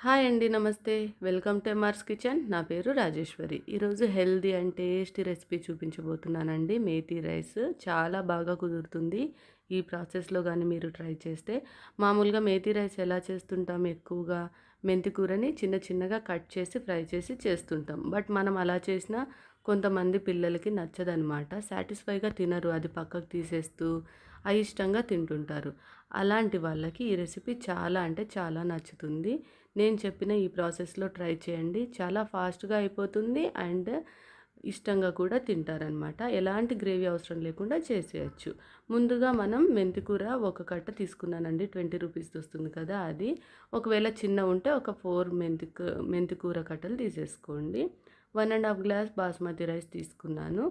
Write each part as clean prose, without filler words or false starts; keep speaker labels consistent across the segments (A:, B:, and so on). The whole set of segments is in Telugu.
A: హాయ్ అండి. నమస్తే. Welcome to MR's kitchen. నా పేరు రాజేశ్వరి. ఈరోజు హెల్తీ అండ్ టేస్టీ రెసిపీ చూపించబోతున్నానండి. మేథీ రైస్ చాలా బాగా కుదురుతుంది. ఈ ప్రాసెస్లో కానీ మీరు ట్రై చేస్తే. మామూలుగా మేథీ రైస్ ఎలా చేస్తుంటాం, ఎక్కువగా మెంతి కూరని చిన్న చిన్నగా కట్ చేసి ఫ్రై చేసి చేస్తుంటాం. బట్ మనం అలా చేసినా కొంతమంది పిల్లలకి నచ్చదనమాట. సాటిస్ఫైగా తినరు, అది పక్కకు తీసేస్తూ అయిష్టంగా తింటుంటారు. అలాంటి వాళ్ళకి ఈ రెసిపీ చాలా అంటే చాలా నచ్చుతుంది. నేను చెప్పిన ఈ ప్రాసెస్లో ట్రై చేయండి. చాలా ఫాస్ట్గా అయిపోతుంది అండ్ ఇష్టంగా కూడా తింటారనమాట. ఎలాంటి గ్రేవీ అవసరం లేకుండా చేసేయచ్చు. ముందుగా మనం మెంతికూర ఒక కట్ట తీసుకున్నానండి. 20 రూపీస్ వస్తుంది కదా అది. ఒకవేళ చిన్న ఉంటే ఒక 4 మెంతికూర కట్టలు తీసేసుకోండి. 1.5 గ్లాస్ బాస్మతి రైస్ తీసుకున్నాను.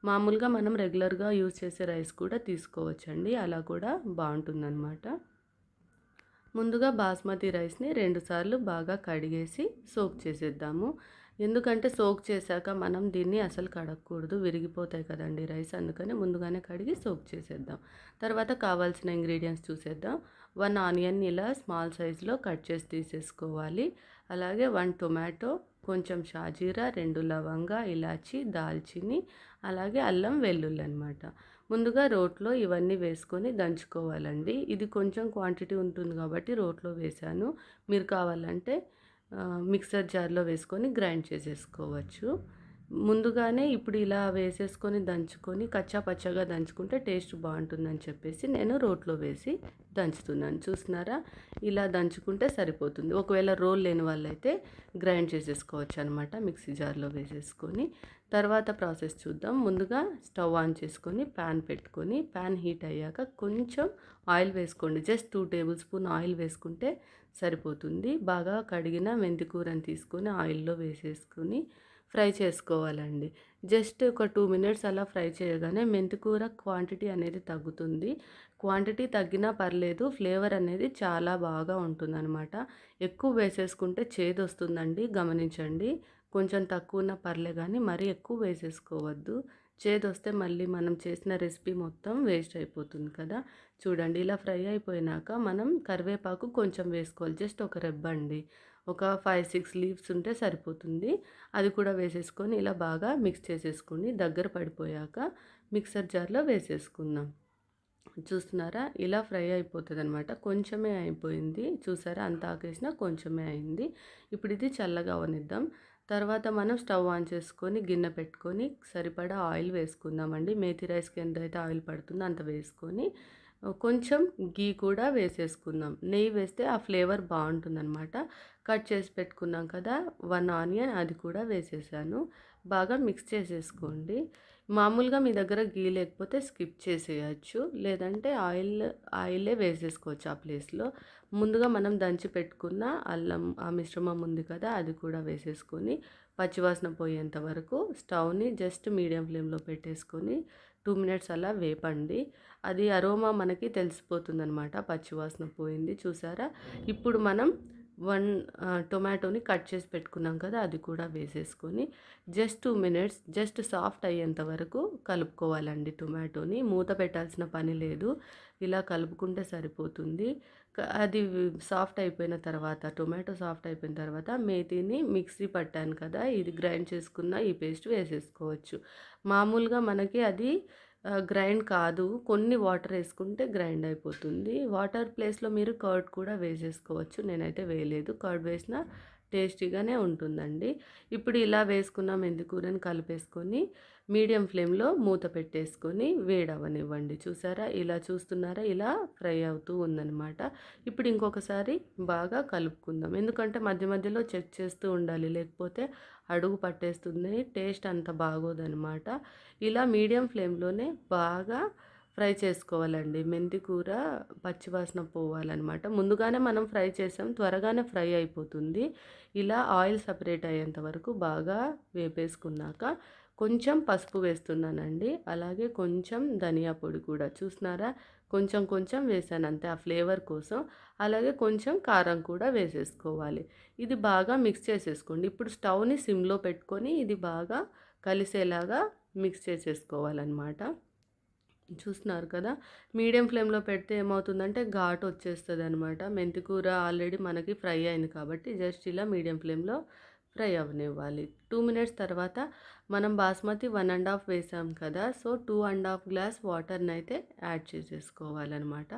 A: మామూలుగా మనం రెగ్యులర్గా యూజ్ చేసే రైస్ కూడా తీసుకోవచ్చండి. అలా కూడా బాగుంటుందన్నమాట. ముందుగా బాస్మతి రైస్ని 2 సార్లు బాగా కడిగేసి సోక్ చేసేద్దాము. ఎందుకంటే సోక్ చేశాక మనం దీన్ని అసలు కడగకూడదు, విరిగిపోతాయి కదండి రైస్. అందుకని ముందుగానే కడిగి సోక్ చేసేద్దాం. తర్వాత కావాల్సిన ఇంగ్రీడియంట్స్ చూసేద్దాం. 1 ఆనియన్ ఇలా స్మాల్ సైజులో కట్ చేసి తీసేసుకోవాలి. అలాగే 1 టొమాటో, కొంచెం షాజీరా, 2 లవంగా, ఇలాచి, దాల్చిని, అలాగే అల్లం వెల్లుల్లి అనమాట. ముందుగా రోట్లో ఇవన్నీ వేసుకొని దంచుకోవాలండి. ఇది కొంచెం క్వాంటిటీ ఉంటుంది కాబట్టి రోట్లో వేశాను. మీరు కావాలంటే మిక్సర్ జార్లో వేసుకొని గ్రైండ్ చేసేసుకోవచ్చు. ముందుగానే ఇప్పుడు ఇలా వేసేసుకొని దంచుకొని కచ్చా పచ్చగా దంచుకుంటే టేస్ట్ బాగుంటుందని చెప్పేసి నేను రోట్లో వేసి దంచుతున్నాను. చూస్తున్నారా, ఇలా దంచుకుంటే సరిపోతుంది. ఒకవేళ రోల్ లేని వాళ్ళైతే గ్రైండ్ చేసేసుకోవచ్చు అనమాట, మిక్సీ జార్లో వేసేసుకొని. తర్వాత ప్రాసెస్ చూద్దాం. ముందుగా స్టవ్ ఆన్ చేసుకొని ప్యాన్ పెట్టుకొని, ప్యాన్ హీట్ అయ్యాక కొంచెం ఆయిల్ వేసుకోండి. జస్ట్ 2 టేబుల్ స్పూన్ ఆయిల్ వేసుకుంటే సరిపోతుంది. బాగా కడిగిన మెంతి కూరని తీసుకొని ఆయిల్లో వేసేసుకొని ఫ్రై చేసుకోవాలండి. జస్ట్ ఒక 2 మినిట్స్ అలా ఫ్రై చేయగానే మెంతికూర క్వాంటిటీ అనేది తగ్గుతుంది. క్వాంటిటీ తగ్గినా పర్లేదు, ఫ్లేవర్ అనేది చాలా బాగా ఉంటుందన్నమాట. ఎక్కువ వేసేసుకుంటే చేదు వస్తుందండి, గమనించండి. కొంచెం తక్కువ ఉన్నా పర్లే కానీ మరీ ఎక్కువ వేసేసుకోవద్దు. చేదొస్తే మళ్ళీ మనం చేసిన రెసిపీ మొత్తం వేస్ట్ అయిపోతుంది కదా. చూడండి, ఇలా ఫ్రై అయిపోయినాక మనం కరివేపాకు కొంచెం వేసుకోవాలి. జస్ట్ ఒక రెబ్బండి, ఒక 5-6 లీవ్స్ ఉంటే సరిపోతుంది. అది కూడా వేసేసుకొని ఇలా బాగా మిక్స్ చేసేసుకొని దగ్గర పడిపోయాక మిక్సర్ జార్లో వేసేసుకుందాం. చూస్తున్నారా, ఇలా ఫ్రై అయిపోతుంది అనమాట. కొంచెమే అయిపోయింది, చూసారా, అంత ఆకేసినా కొంచెమే అయింది. ఇప్పుడు ఇది చల్లగా అవనిద్దాం. తర్వాత మనం స్టవ్ ఆన్ చేసుకొని గిన్నె పెట్టుకొని సరిపడా ఆయిల్ వేసుకుందామండి. మేథీ రైస్కి ఎంతైతే ఆయిల్ పడుతుందో అంత వేసుకొని కొంచెం గీ కూడా వేసేసుకుందాం. నెయ్యి వేస్తే ఆ ఫ్లేవర్ బాగుంటుందన్నమాట. కట్ చేసి పెట్టుకున్నాం కదా 1 ఆనియన్, అది కూడా వేసేసాను. బాగా మిక్స్ చేసేసుకోండి. మామూలుగా మీ దగ్గర గీ లేకపోతే స్కిప్ చేసేయచ్చు, లేదంటే ఆయిలే వేసేసుకోవచ్చు ఆ ప్లేస్లో. ముందుగా మనం దంచి పెట్టుకున్న అల్లం ఆ మిశ్రమం ఉంది కదా, అది కూడా వేసేసుకొని పచ్చివాసన పోయేంత వరకు స్టవ్ని జస్ట్ మీడియం ఫ్లేమ్లో పెట్టేసుకొని 2 మినిట్స్ అలా వేపండి. అది అరోమా మనకి తెలిసిపోతుందనమాట, పచ్చివాసన పోయింది. చూసారా, ఇప్పుడు మనం 1 టొమాటోని కట్ చేసి పెట్టుకున్నాం కదా, అది కూడా వేసేసుకొని జస్ట్ 2 మినిట్స్ జస్ట్ సాఫ్ట్ అయ్యేంత వరకు కలుపుకోవాలండి. టొమాటోని మూత పెట్టాల్సిన పని లేదు, ఇలా కలుపుకుంటే సరిపోతుంది. అది సాఫ్ట్ అయిపోయిన తర్వాత, టొమాటో సాఫ్ట్ అయిపోయిన తర్వాత మేథీని మిక్సీ పట్టాను కదా, ఇది గ్రైండ్ చేసుకున్న ఈ పేస్ట్ వేసేసుకోవచ్చు. మామూలుగా మనకి అది గ్రైండ్ కాదు, కొన్ని వాటర్ వేసుకుంటే గ్రైండ్ అయిపోతుంది. వాటర్ ప్లేస్లో మీరు కర్డ్ కూడా వేసేసుకోవచ్చు. నేనైతే వేయలేదు, కర్డ్ వేసినా టేస్టీగానే ఉంటుందండి. ఇప్పుడు ఇలా వేసుకున్న మెంతికూరని కలిపేసుకొని మీడియం ఫ్లేమ్లో మూత పెట్టేసుకొని వేడవనివ్వండి. చూసారా, ఇలా చూస్తున్నారా, ఇలా ఫ్రై అవుతూ ఉందన్నమాట. ఇప్పుడు ఇంకొకసారి బాగా కలుపుకుందాం, ఎందుకంటే మధ్య మధ్యలో చెక్ చేస్తూ ఉండాలి, లేకపోతే అడుగు పట్టేస్తుంది, టేస్ట్ అంత బాగోదన్నమాట. ఇలా మీడియం ఫ్లేమ్లోనే బాగా ఫ్రై చేసుకోవాలండి. మెంతి కూర పచ్చివాసన పోవాలన్నమాట. ముందుగానే మనం ఫ్రై చేసాం, త్వరగానే ఫ్రై అయిపోతుంది. ఇలా ఆయిల్ సపరేట్ అయ్యేంత వరకు బాగా వేపేసుకున్నాక కొంచెం పసుపు వేస్తున్నానండి. అలాగే కొంచెం ధనియా పొడి కూడా, చూస్తున్నారా, కొంచెం కొంచెం వేసాను అంతే, ఆ ఫ్లేవర్ కోసం. అలాగే కొంచెం కారం కూడా వేసేసుకోవాలి. ఇది బాగా మిక్స్ చేసేసుకోండి. ఇప్పుడు స్టవ్ని సిమ్లో పెట్టుకొని ఇది బాగా కలిసేలాగా మిక్స్ చేసేసుకోవాలన్నమాట. చూస్తున్నారు కదా! మీడియం ఫ్లేమ్‌లో పెడితే ఏమవుతుందంటే ఘాటు వచ్చేస్తదనమాట. మెంతి కూర ఆల్రెడీ మనకి ఫ్రై అయింది కాబట్టి జస్ట్ ఇలా మీడియం ఫ్లేమ్‌లో ఫ్రై అవ్వనివ్వాలి. 2 మినిట్స్ తర్వాత మనం బాస్మతి 1 ½ వేసాం కదా! సో, 2 ½ గ్లాస్ వాటర్‌నైతే యాడ్ చేసేసుకోవాలనమాట.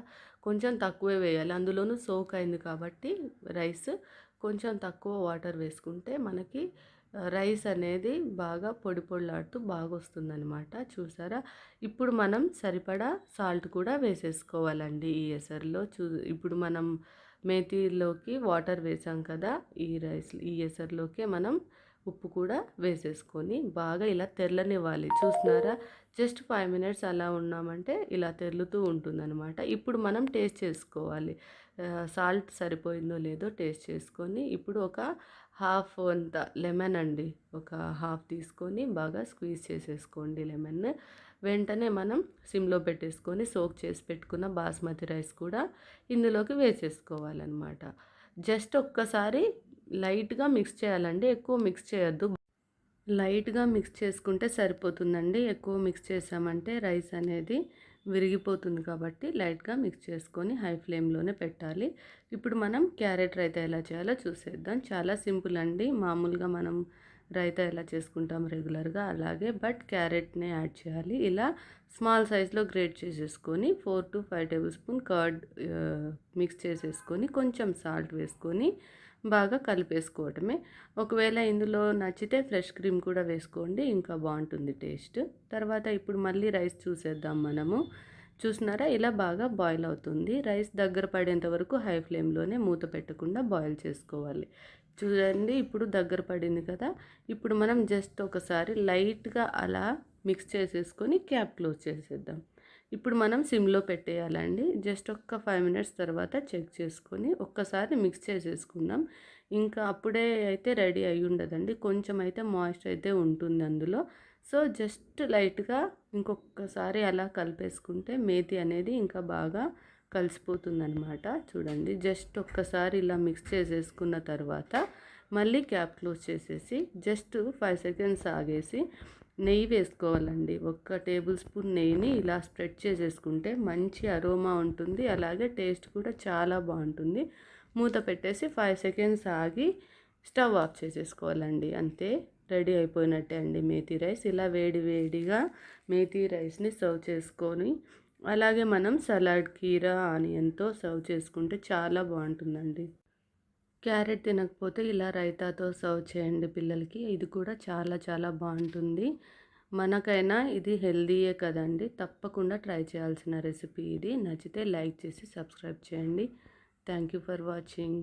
A: కొంచెం తక్కువే వేయాలి. అందులోనూ సోక్ అయింది కాబట్టి రైస్ కొంచెం తక్కువ వాటర్ వేసుకుంటే మనకి రైస్ అనేది బాగా పొడి పొడిలాడుతూ బాగొస్తుందనమాట. చూసారా? ఇప్పుడు మనం సరిపడా సాల్ట్ కూడా వేసేసుకోవాలండి ఈ ఎసరులో. ఇప్పుడు మనం మేతిలోకి వాటర్ వేసాం కదా! ఈ ఎసరులోకే మనం ఉప్పు కూడా వేసేసుకొని బాగా ఇలా తెరలనివ్వాలి. చూస్తున్నారా? జస్ట్ 5 మినిట్స్ అలా ఉన్నామంటే ఇలా తెరులుతూ ఉంటుందనమాట. ఇప్పుడు మనం టేస్ట్ చేసుకోవాలి. సాల్ట్ సరిపోయిందో లేదో టేస్ట్ చేసుకొని ఇప్పుడు ఒక హాఫ్ అంత లెమన్ అండి. ఒక హాఫ్ తీసుకొని బాగా స్క్వీజ్ చేసేసుకోండి లెమన్. వెంటనే మనం సిమ్‌లో పెట్టేసుకొని సోక్ చేసి పెట్టుకున్న బాస్మతి రైస్ కూడా ఇందులోకి వేసేసుకోవాలనమాట. జస్ట్ ఒక్కసారి లైట్‌గా మిక్స్ చేయాలండి. ఎక్కువ మిక్స్ చేయొద్దు. లైట్‌గా మిక్స్ చేసుకుంటే సరిపోతుందండి. ఎక్కువ మిక్స్ చేసామంటే రైస్ అనేది విరిగిపోతుంది కాబట్టి లైట్‌గా మిక్స్ చేసుకొని హై ఫ్లేమ్‌లోనే పెట్టాలి. ఇప్పుడు మనం క్యారెట్ రైతా ఎలా చేయాలో చూసేద్దాం. చాలా సింపుల్ అండి. మామూలుగా మనం రైతా ఎలా చేసుకుంటాం రెగ్యులర్‌గా అలాగే బట్ క్యారెట్‌నే యాడ్ చేయాలి. ఇలా స్మాల్ సైజ్‌లో గ్రేట్ చేసేసుకొని 4-5 టేబుల్ స్పూన్ కర్డ్ మిక్స్ చేసేసుకొని కొంచెం సాల్ట్ వేసుకొని బాగా కలిపేసుకోవటమే. ఒకవేళ ఇందులో నచ్చితే ఫ్రెష్ క్రీమ్ కూడా వేసుకోండి. ఇంకా బాగుంటుంది టేస్ట్. తర్వాత ఇప్పుడు మళ్ళీ రైస్ చూసేద్దాం మనము. చూస్తున్నారా? ఇలా బాగా బాయిల్ అవుతుంది. రైస్ దగ్గర పడేంత వరకు హై ఫ్లేమ్‌లోనే మూత పెట్టకుండా బాయిల్ చేసుకోవాలి. చూడండి ఇప్పుడు దగ్గర పడింది కదా! ఇప్పుడు మనం జస్ట్ ఒకసారి లైట్‌గా అలా మిక్స్ చేసేసుకొని క్యాప్ క్లోజ్ చేసేద్దాం. ఇప్పుడు మనం సిమ్‌లో పెట్టేయాలండి. జస్ట్ ఒక్క 5 మినిట్స్ తర్వాత చెక్ చేసుకొని ఒక్కసారి మిక్స్ చేసేసుకుందాం. ఇంకా అప్పుడే అయితే రెడీ అయ్యి ఉండదండి. కొంచెం అయితే మాయిశ్చర్ అయితే ఉంటుంది అందులో. సో, జస్ట్ లైట్‌గా ఇంకొక్కసారి అలా కలిపేసుకుంటే మేతి అనేది ఇంకా బాగా కలిసిపోతుందనమాట. చూడండి జస్ట్ ఒక్కసారి ఇలా మిక్స్ చేసేసుకున్న తర్వాత మళ్ళీ క్యాప్ క్లోజ్ చేసేసి జస్ట్ 5 సెకండ్స్ ఆగేసి నెయ్యి వేసుకోవాలండి. ఒక టేబుల్ స్పూన్ నెయ్యిని ఇలా స్ప్రెడ్ చేసేసుకుంటే మంచి అరోమా ఉంటుంది. అలాగే టేస్ట్ కూడా చాలా బాగుంటుంది. మూత పెట్టేసి 5 సెకండ్స్ ఆగి స్టవ్ ఆఫ్ చేసేసుకోవాలండి. అంతే రెడీ అయిపోయినట్టే అండి మేతి రైస్. ఇలా వేడి వేడిగా మేతి రైస్ని సర్వ్ చేసుకొని అలాగే మనం సలాడ్, కీరా, ఆనియన్‌తో సర్వ్ చేసుకుంటే చాలా బాగుంటుందండి. క్యారెట్ తినకపోతే ఇలా రైతాతో సర్వ్ చేయండి పిల్లలకి. ఇది కూడా చాలా చాలా బాగుంటుంది. మనకైనా ఇది హెల్తీయే కదండీ! తప్పకుండా ట్రై చేయాల్సిన రెసిపీ ఇది. నచ్చితే లైక్ చేసి సబ్స్క్రైబ్ చేయండి. Thank you for watching.